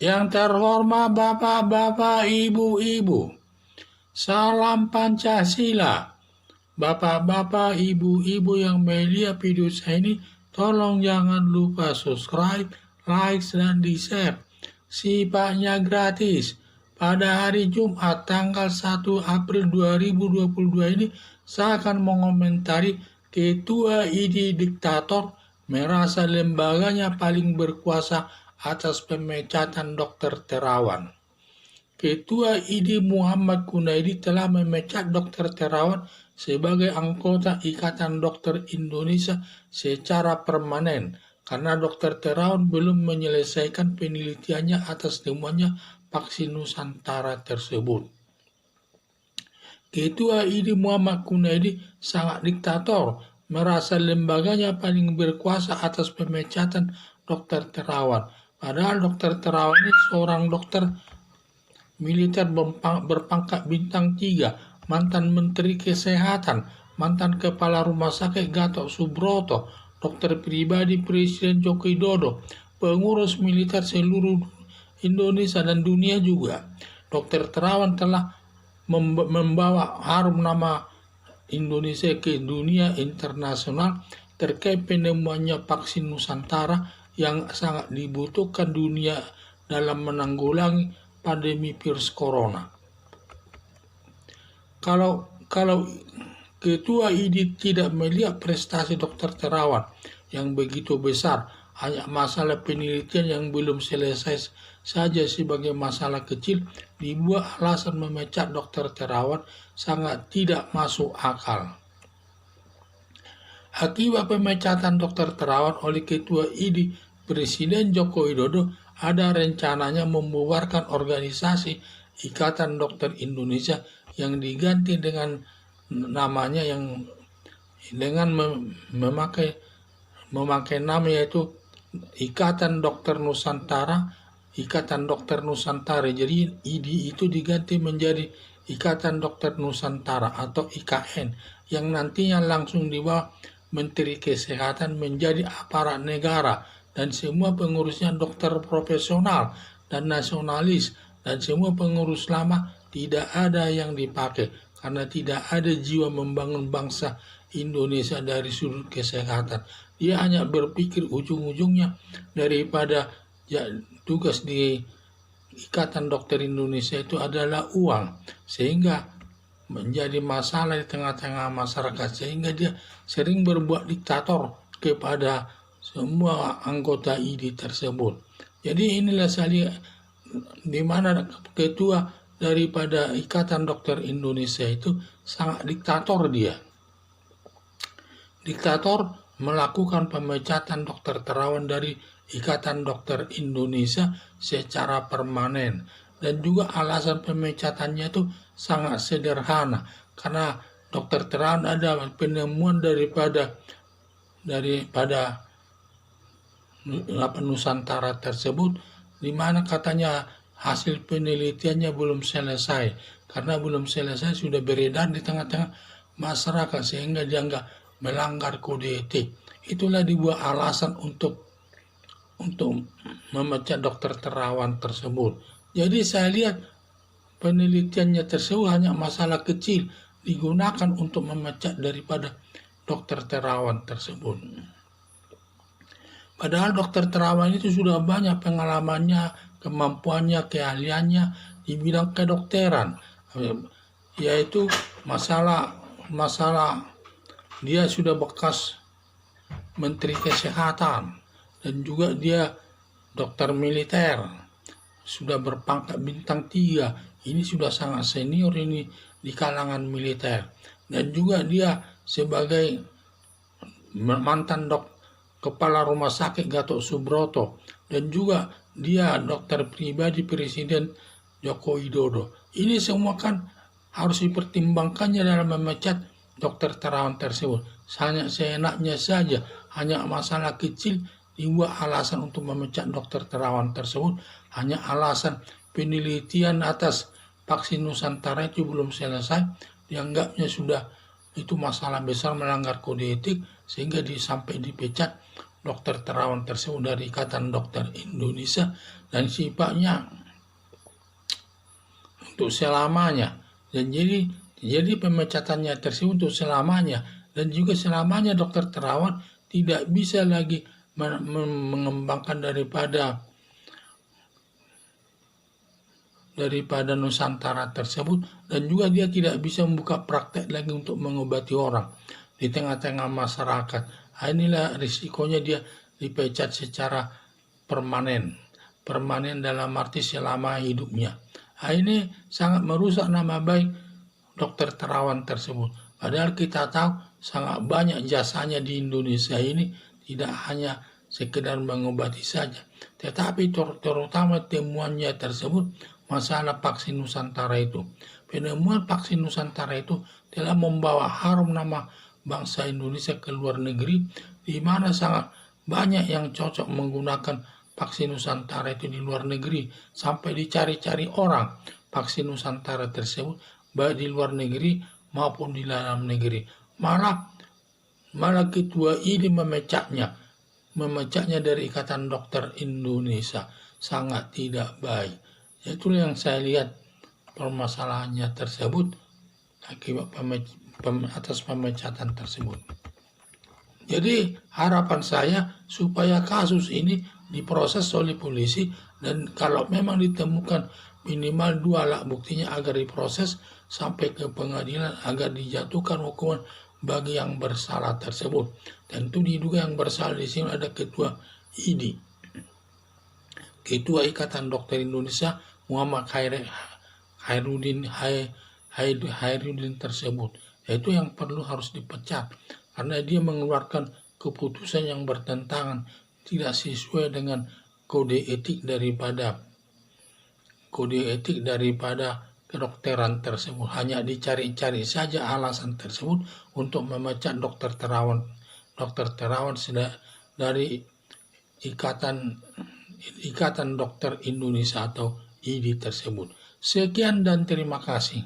Yang terhormat bapak-bapak, ibu-ibu, salam Pancasila. Bapak-bapak, ibu-ibu yang melihat video saya ini, tolong jangan lupa subscribe, like, dan di-share. Sifatnya gratis. Pada hari Jumat tanggal 1 April 2022 ini, saya akan mengomentari Ketua ID diktator merasa lembaganya paling berkuasa atas pemecatan Dr. Terawan. Ketua ID Muhammad Kunaidi telah memecat Dr. Terawan sebagai anggota Ikatan Dokter Indonesia secara permanen karena Dr. Terawan belum menyelesaikan penelitiannya atas temuannya vaksin Nusantara tersebut. Ketua ID Muhammad Kunaidi sangat diktator, merasa lembaganya paling berkuasa atas pemecatan Dr. Terawan. Padahal Dr. Terawan ini seorang dokter militer berpangkat bintang 3, mantan Menteri Kesehatan, mantan Kepala Rumah Sakit Gatot Subroto, dokter pribadi Presiden Joko Widodo, pengurus militer seluruh Indonesia dan dunia juga. Dr. Terawan telah membawa harum nama Indonesia ke dunia internasional terkait penemuannya vaksin Nusantara yang sangat dibutuhkan dunia dalam menanggulangi pandemi virus corona. Kalau Ketua ID tidak melihat prestasi Dr. Terawan yang begitu besar, hanya masalah penelitian yang belum selesai saja sebagai masalah kecil, dibuat alasan memecat Dr. Terawan sangat tidak masuk akal. Akibat pemecatan Dr. Terawan oleh Ketua ID, Presiden Joko Widodo ada rencananya membubarkan organisasi Ikatan Dokter Indonesia yang diganti dengan namanya yang dengan memakai nama yaitu Ikatan Dokter Nusantara, Ikatan Dokter Nusantara. Jadi ID itu diganti menjadi Ikatan Dokter Nusantara atau IKN yang nantinya langsung di bawah Menteri Kesehatan menjadi aparat negara. Dan semua pengurusnya dokter profesional dan nasionalis, dan semua pengurus lama tidak ada yang dipakai karena tidak ada jiwa membangun bangsa Indonesia dari sudut kesehatan. Dia hanya berpikir ujung-ujungnya daripada tugas di Ikatan Dokter Indonesia itu adalah uang, sehingga menjadi masalah di tengah-tengah masyarakat, sehingga dia sering berbuat diktator kepada semua anggota ID tersebut. Jadi inilah saya di mana ketua daripada Ikatan Dokter Indonesia itu sangat diktator dia. Diktator melakukan pemecatan Dr. Terawan dari Ikatan Dokter Indonesia secara permanen. Dan juga alasan pemecatannya itu sangat sederhana. Karena Dr. Terawan ada penemuan daripada Nusantara tersebut, di mana katanya hasil penelitiannya belum selesai. Karena belum selesai sudah beredar di tengah-tengah masyarakat sehingga dianggap melanggar kode etik. Itulah dibuat alasan untuk memecat Dr. Terawan tersebut. Jadi saya lihat penelitiannya tersebut hanya masalah kecil digunakan untuk memecat daripada Dr. Terawan tersebut. Padahal Dr. Terawan itu sudah banyak pengalamannya, kemampuannya, keahliannya di bidang kedokteran, yaitu masalah dia sudah bekas Menteri Kesehatan dan juga dia dokter militer, sudah berpangkat bintang 3. Ini sudah sangat senior ini di kalangan militer, dan juga dia sebagai mantan Kepala Rumah Sakit Gatot Subroto, dan juga dia dokter pribadi Presiden Joko Widodo. Ini semua kan harus dipertimbangkannya dalam memecat Dr. Terawan tersebut. Hanya seenaknya saja, hanya masalah kecil dibuat alasan untuk memecat Dr. Terawan tersebut. Hanya alasan penelitian atas vaksin Nusantara itu belum selesai, dianggapnya sudah itu masalah besar melanggar kode etik sehingga sampai dipecat dokter terawan tersebut dari Ikatan Dokter Indonesia dan sifatnya untuk selamanya, dan jadi pemecatannya tersebut untuk selamanya, dan juga selamanya dokter terawan tidak bisa lagi mengembangkan daripada Nusantara tersebut, dan juga dia tidak bisa membuka praktek lagi untuk mengobati orang di tengah-tengah masyarakat. Inilah risikonya dia dipecat secara permanen dalam arti selama hidupnya. Ini sangat merusak nama baik dokter terawan tersebut. Padahal kita tahu sangat banyak jasanya di Indonesia ini, tidak hanya sekedar mengobati saja, tetapi terutama temuannya tersebut masalah vaksin Nusantara itu. Penemuan vaksin Nusantara itu telah membawa harum nama bangsa Indonesia ke luar negeri, di mana sangat banyak yang cocok menggunakan vaksin Nusantara itu di luar negeri, sampai dicari-cari orang vaksin Nusantara tersebut baik di luar negeri maupun di dalam negeri. Malah ketua ini memecatnya dari Ikatan Dokter Indonesia. Sangat tidak baik. Itulah yang saya lihat permasalahannya tersebut akibat atas pemecatan tersebut. Jadi harapan saya supaya kasus ini diproses oleh polisi, dan kalau memang ditemukan minimal 2 alat buktinya agar diproses sampai ke pengadilan agar dijatuhkan hukuman bagi yang bersalah tersebut. Tentu diduga yang bersalah di sini ada ketua IDI, Ketua Ikatan Dokter Indonesia Muhammad Khairuddin tersebut. Yaitu yang harus dipecat karena dia mengeluarkan keputusan yang bertentangan, tidak sesuai dengan kode etik daripada kedokteran tersebut. Hanya dicari-cari saja alasan tersebut untuk memecat dokter terawan dari Ikatan Dokter Indonesia atau IDI tersebut. Sekian dan terima kasih.